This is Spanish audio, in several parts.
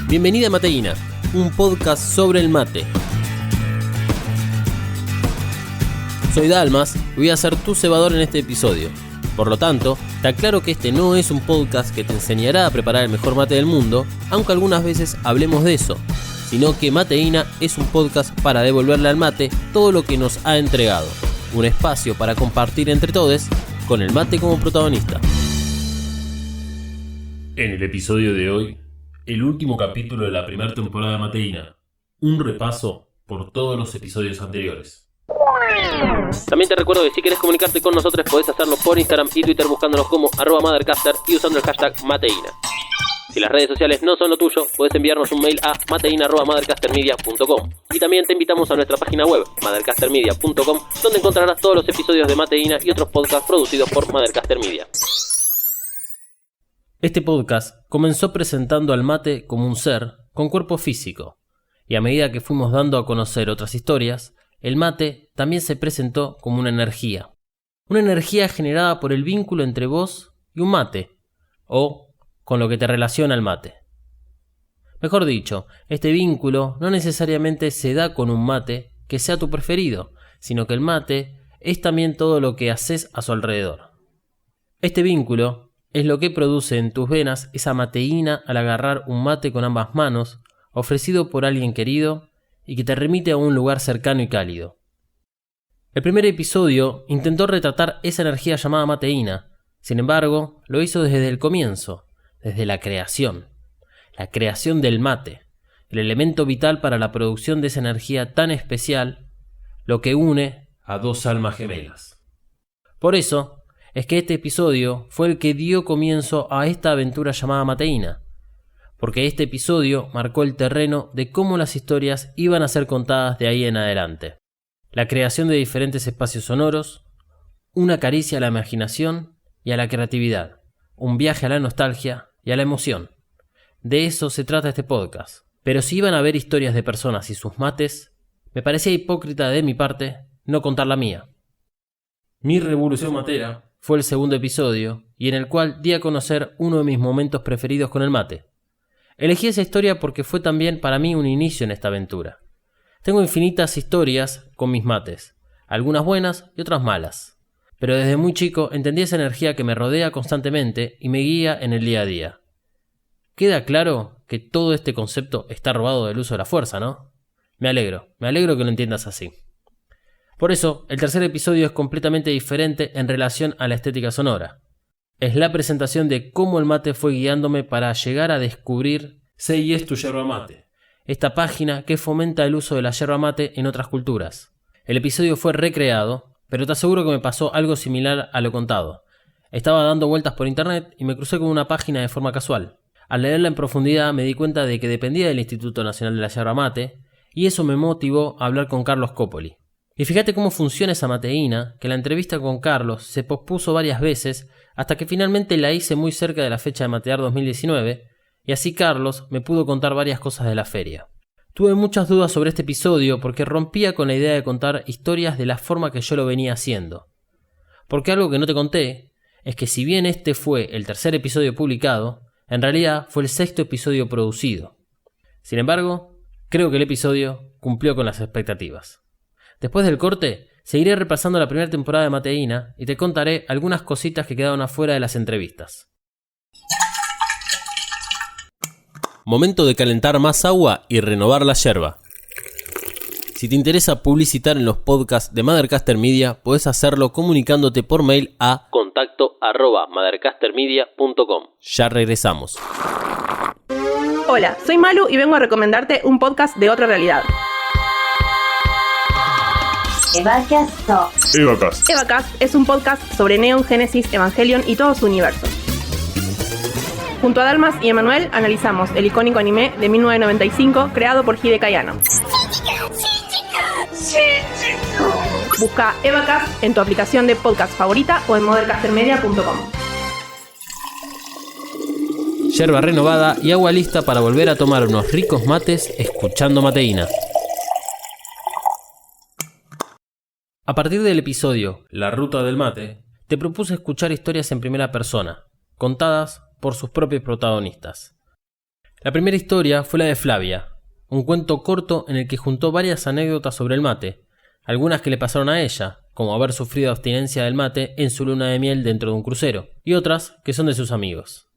Bienvenida a Mateína, un podcast sobre el mate. Soy Dalmas y voy a ser tu cebador en este episodio. Por lo tanto, te aclaro que este no es un podcast que te enseñará a preparar el mejor mate del mundo, aunque algunas veces hablemos de eso, sino que Mateína es un podcast para devolverle al mate todo lo que nos ha entregado. Un espacio para compartir entre todos, con el mate como protagonista. En el episodio de hoy, el último capítulo de la primera temporada de Mateína. Un repaso por todos los episodios anteriores. También te recuerdo que si quieres comunicarte con nosotros podés hacerlo por Instagram y Twitter buscándonos como @Mothercaster y usando el hashtag Mateína. Si las redes sociales no son lo tuyo, puedes enviarnos un mail a mateina@mothercastermedia.com. Y también te invitamos a nuestra página web, mothercastermedia.com, donde encontrarás todos los episodios de Mateína y otros podcasts producidos por Mothercaster Media. Este podcast comenzó presentando al mate como un ser con cuerpo físico, y a medida que fuimos dando a conocer otras historias, el mate también se presentó como una energía generada por el vínculo entre vos y un mate, o con lo que te relaciona al mate. Mejor dicho, este vínculo no necesariamente se da con un mate que sea tu preferido, sino que el mate es también todo lo que haces a su alrededor. Este vínculo es lo que produce en tus venas esa mateína al agarrar un mate con ambas manos, ofrecido por alguien querido y que te remite a un lugar cercano y cálido. El primer episodio intentó retratar esa energía llamada mateína, sin embargo, lo hizo desde el comienzo, desde la creación del mate, el elemento vital para la producción de esa energía tan especial, lo que une a dos almas gemelas. Por eso es que este episodio fue el que dio comienzo a esta aventura llamada Mateína, porque este episodio marcó el terreno de cómo las historias iban a ser contadas de ahí en adelante. La creación de diferentes espacios sonoros, una caricia a la imaginación y a la creatividad, un viaje a la nostalgia y a la emoción. De eso se trata este podcast. Pero si iban a haber historias de personas y sus mates, me parecía hipócrita de mi parte no contar la mía. Mi revolución matera fue el segundo episodio y en el cual di a conocer uno de mis momentos preferidos con el mate. Elegí esa historia porque fue también para mí un inicio en esta aventura. Tengo infinitas historias con mis mates, algunas buenas y otras malas. Pero desde muy chico entendí esa energía que me rodea constantemente y me guía en el día a día. Queda claro que todo este concepto está robado del uso de la fuerza, ¿no? Me alegro que lo entiendas así. Por eso, el tercer episodio es completamente diferente en relación a la estética sonora. Es la presentación de cómo el mate fue guiándome para llegar a descubrir Say Yes to Yerba Mate, esta página que fomenta el uso de la yerba mate en otras culturas. El episodio fue recreado, pero te aseguro que me pasó algo similar a lo contado. Estaba dando vueltas por internet y me crucé con una página de forma casual. Al leerla en profundidad me di cuenta de que dependía del Instituto Nacional de la Yerba Mate y eso me motivó a hablar con Carlos Copoli. Y fíjate cómo funciona esa mateína, que la entrevista con Carlos se pospuso varias veces hasta que finalmente la hice muy cerca de la fecha de Matear 2019 y así Carlos me pudo contar varias cosas de la feria. Tuve muchas dudas sobre este episodio porque rompía con la idea de contar historias de la forma que yo lo venía haciendo. Porque algo que no te conté es que si bien este fue el tercer episodio publicado, en realidad fue el sexto episodio producido. Sin embargo, creo que el episodio cumplió con las expectativas. Después del corte, seguiré repasando la primera temporada de Mateína y te contaré algunas cositas que quedaron afuera de las entrevistas. Momento de calentar más agua y renovar la yerba. Si te interesa publicitar en los podcasts de Mothercaster Media, podés hacerlo comunicándote por mail a contacto@mothercastermedia.com. Ya regresamos. Hola, soy Malu y vengo a recomendarte un podcast de otra realidad. Evacast. Evacast es un podcast sobre Neon, Genesis, Evangelion y todo su universo. Junto a Dalmas y Emanuel analizamos el icónico anime de 1995 creado por Hideaki Anno. Busca Evacast en tu aplicación de podcast favorita o en mothercastermedia.com. Yerba renovada y agua lista para volver a tomar unos ricos mates escuchando Mateína. A partir del episodio La Ruta del Mate, te propuse escuchar historias en primera persona, contadas por sus propios protagonistas. La primera historia fue la de Flavia, un cuento corto en el que juntó varias anécdotas sobre el mate, algunas que le pasaron a ella, como haber sufrido abstinencia del mate en su luna de miel dentro de un crucero, y otras que son de sus amigos.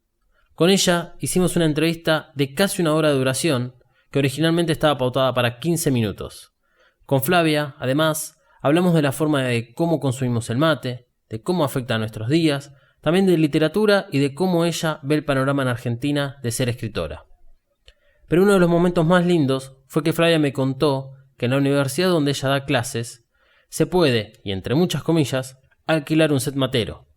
Con ella hicimos una entrevista de casi 1 hora de duración, que originalmente estaba pautada para 15 minutos. Con Flavia, además, hablamos de la forma de cómo consumimos el mate, de cómo afecta a nuestros días, también de literatura y de cómo ella ve el panorama en Argentina de ser escritora. Pero uno de los momentos más lindos fue que Flavia me contó que en la universidad donde ella da clases se puede, y entre muchas comillas, alquilar un set matero.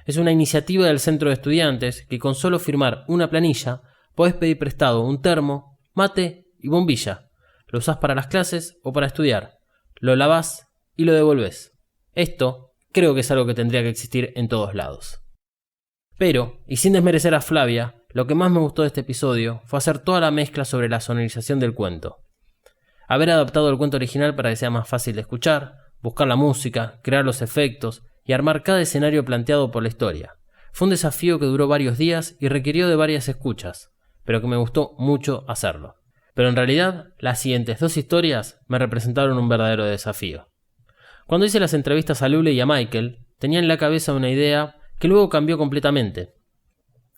Es una iniciativa del centro de estudiantes que con solo firmar una planilla podés pedir prestado un termo, mate y bombilla. Lo usás para las clases o para estudiar. Lo lavás y lo devolvés. Esto creo que es algo que tendría que existir en todos lados. Pero, y sin desmerecer a Flavia, lo que más me gustó de este episodio fue hacer toda la mezcla sobre la sonorización del cuento. Haber adaptado el cuento original para que sea más fácil de escuchar, buscar la música, crear los efectos y armar cada escenario planteado por la historia. Fue un desafío que duró varios días y requirió de varias escuchas, pero que me gustó mucho hacerlo. Pero en realidad, las siguientes 2 historias me representaron un verdadero desafío. Cuando hice las entrevistas a Luli y a Michael, tenía en la cabeza una idea que luego cambió completamente.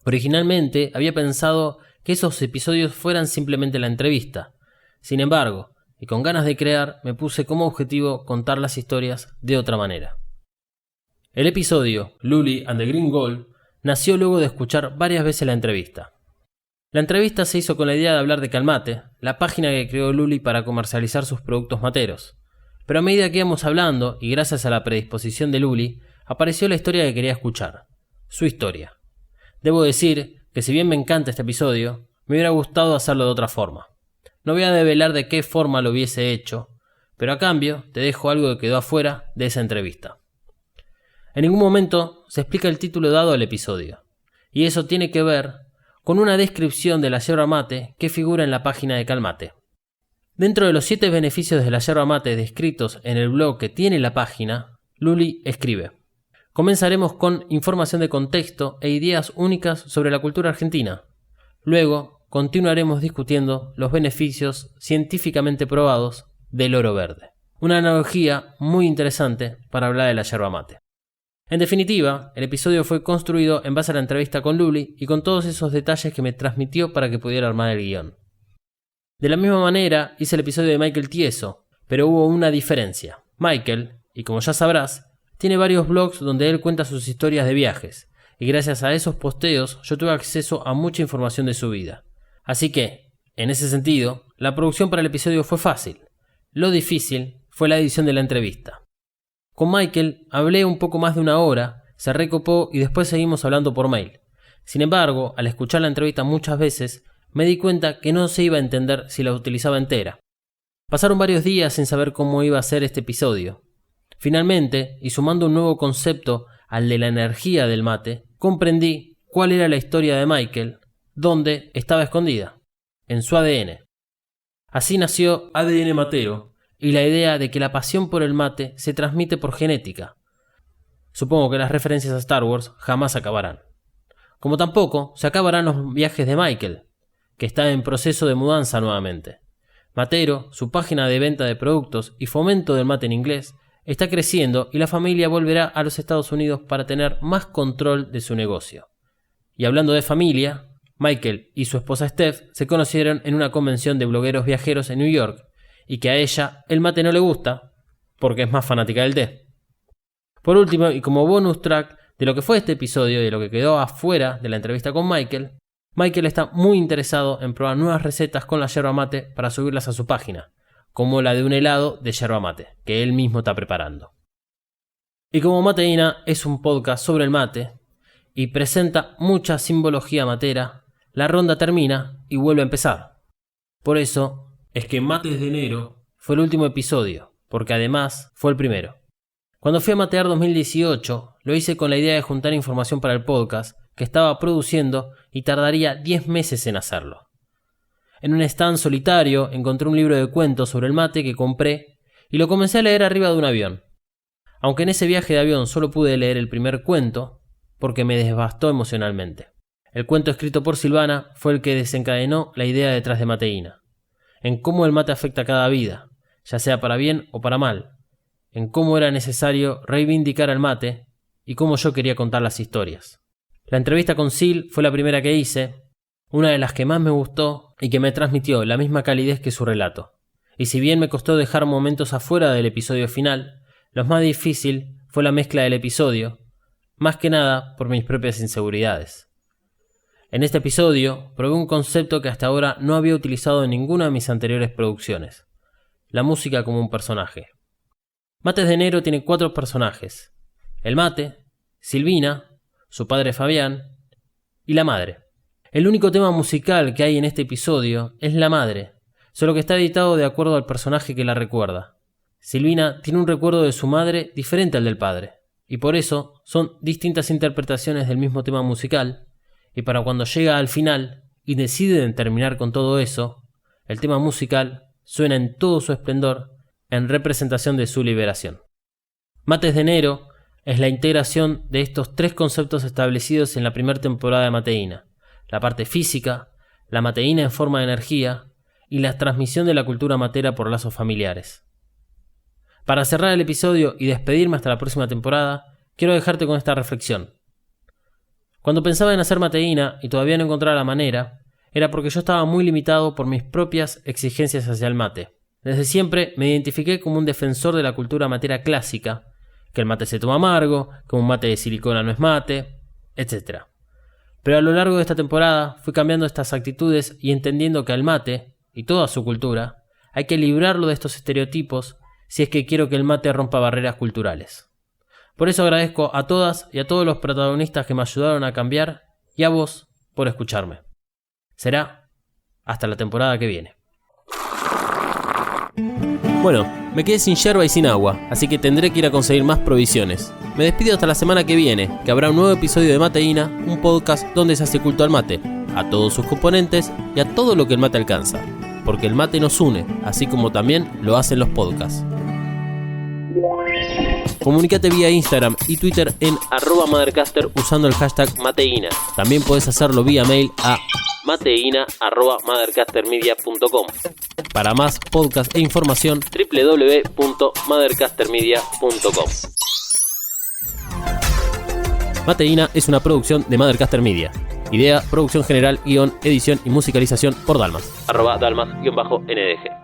Originalmente había pensado que esos episodios fueran simplemente la entrevista. Sin embargo, y con ganas de crear, me puse como objetivo contar las historias de otra manera. El episodio Luli and the Green Gold nació luego de escuchar varias veces la entrevista. La entrevista se hizo con la idea de hablar de Calmate, la página que creó Luli para comercializar sus productos materos. Pero a medida que íbamos hablando, y gracias a la predisposición de Luli, apareció la historia que quería escuchar. Su historia. Debo decir que si bien me encanta este episodio, me hubiera gustado hacerlo de otra forma. No voy a develar de qué forma lo hubiese hecho, pero a cambio te dejo algo que quedó afuera de esa entrevista. En ningún momento se explica el título dado al episodio, y eso tiene que ver con una descripción de la yerba mate que figura en la página de Calmate. Dentro de los 7 beneficios de la yerba mate descritos en el blog que tiene la página, Luli escribe: comenzaremos con información de contexto e ideas únicas sobre la cultura argentina. Luego, continuaremos discutiendo los beneficios científicamente probados del oro verde. Una analogía muy interesante para hablar de la yerba mate. En definitiva, el episodio fue construido en base a la entrevista con Luli y con todos esos detalles que me transmitió para que pudiera armar el guión. De la misma manera hice el episodio de Michael Tieso, pero hubo una diferencia. Michael, y como ya sabrás, tiene varios blogs donde él cuenta sus historias de viajes, y gracias a esos posteos yo tuve acceso a mucha información de su vida. Así que, en ese sentido, la producción para el episodio fue fácil. Lo difícil fue la edición de la entrevista. Con Michael hablé un poco más de 1 hora, se recopó y después seguimos hablando por mail. Sin embargo, al escuchar la entrevista muchas veces, me di cuenta que no se iba a entender si la utilizaba entera. Pasaron varios días sin saber cómo iba a ser este episodio. Finalmente, y sumando un nuevo concepto al de la energía del mate, comprendí cuál era la historia de Michael, dónde estaba escondida, en su ADN. Así nació ADN Matero, y la idea de que la pasión por el mate se transmite por genética. Supongo que las referencias a Star Wars jamás acabarán. Como tampoco se acabarán los viajes de Michael, que está en proceso de mudanza nuevamente. Matero, su página de venta de productos y fomento del mate en inglés, está creciendo y la familia volverá a los Estados Unidos para tener más control de su negocio. Y hablando de familia, Michael y su esposa Steph se conocieron en una convención de blogueros viajeros en New York, y que a ella el mate no le gusta porque es más fanática del té. Por último, y como bonus track de lo que fue este episodio y de lo que quedó afuera de la entrevista con Michael está muy interesado en probar nuevas recetas con la yerba mate para subirlas a su página, como la de un helado de yerba mate, que él mismo está preparando. Y como Mateína es un podcast sobre el mate y presenta mucha simbología matera, la ronda termina y vuelve a empezar. Por eso es que Mates de Enero fue el último episodio, porque además fue el primero. Cuando fui a Matear 2018, lo hice con la idea de juntar información para el podcast que estaba produciendo y tardaría 10 meses en hacerlo. En un stand solitario encontré un libro de cuentos sobre el mate que compré y lo comencé a leer arriba de un avión. Aunque en ese viaje de avión solo pude leer el primer cuento, porque me devastó emocionalmente. El cuento escrito por Silvana fue el que desencadenó la idea detrás de Mateína, en cómo el mate afecta a cada vida, ya sea para bien o para mal, en cómo era necesario reivindicar al mate y cómo yo quería contar las historias. La entrevista con Sil fue la primera que hice, una de las que más me gustó y que me transmitió la misma calidez que su relato. Y si bien me costó dejar momentos afuera del episodio final, lo más difícil fue la mezcla del episodio, más que nada por mis propias inseguridades. En este episodio probé un concepto que hasta ahora no había utilizado en ninguna de mis anteriores producciones: la música como un personaje. Mates de Enero tiene 4 personajes: el mate, Silvina, su padre Fabián y la madre. El único tema musical que hay en este episodio es la madre, solo que está editado de acuerdo al personaje que la recuerda. Silvina tiene un recuerdo de su madre diferente al del padre, y por eso son distintas interpretaciones del mismo tema musical, y para cuando llega al final y deciden terminar con todo eso, el tema musical suena en todo su esplendor en representación de su liberación. Mates de Enero es la integración de estos 3 conceptos establecidos en la primera temporada de Mateína: la parte física, la mateína en forma de energía y la transmisión de la cultura matera por lazos familiares. Para cerrar el episodio y despedirme hasta la próxima temporada, quiero dejarte con esta reflexión. Cuando pensaba en hacer Mateína y todavía no encontraba la manera, era porque yo estaba muy limitado por mis propias exigencias hacia el mate. Desde siempre me identifiqué como un defensor de la cultura matera clásica, que el mate se toma amargo, que un mate de silicona no es mate, etc. Pero a lo largo de esta temporada fui cambiando estas actitudes y entendiendo que al mate, y toda su cultura, hay que librarlo de estos estereotipos si es que quiero que el mate rompa barreras culturales. Por eso agradezco a todas y a todos los protagonistas que me ayudaron a cambiar, y a vos por escucharme. Será hasta la temporada que viene. Bueno, me quedé sin yerba y sin agua, así que tendré que ir a conseguir más provisiones. Me despido hasta la semana que viene, que habrá un nuevo episodio de Mateína, un podcast donde se hace culto al mate, a todos sus componentes y a todo lo que el mate alcanza, porque el mate nos une, así como también lo hacen los podcasts. Comunícate vía Instagram y Twitter en @Mothercaster usando el hashtag Mateína. También puedes hacerlo vía mail a mateina@mothercastermedia.com. Para más podcast e información, www.mothercastermedia.com. Mateína es una producción de Mothercaster Media. Idea, producción general, guión, edición y musicalización por Dalmas. @Dalmas_NDG.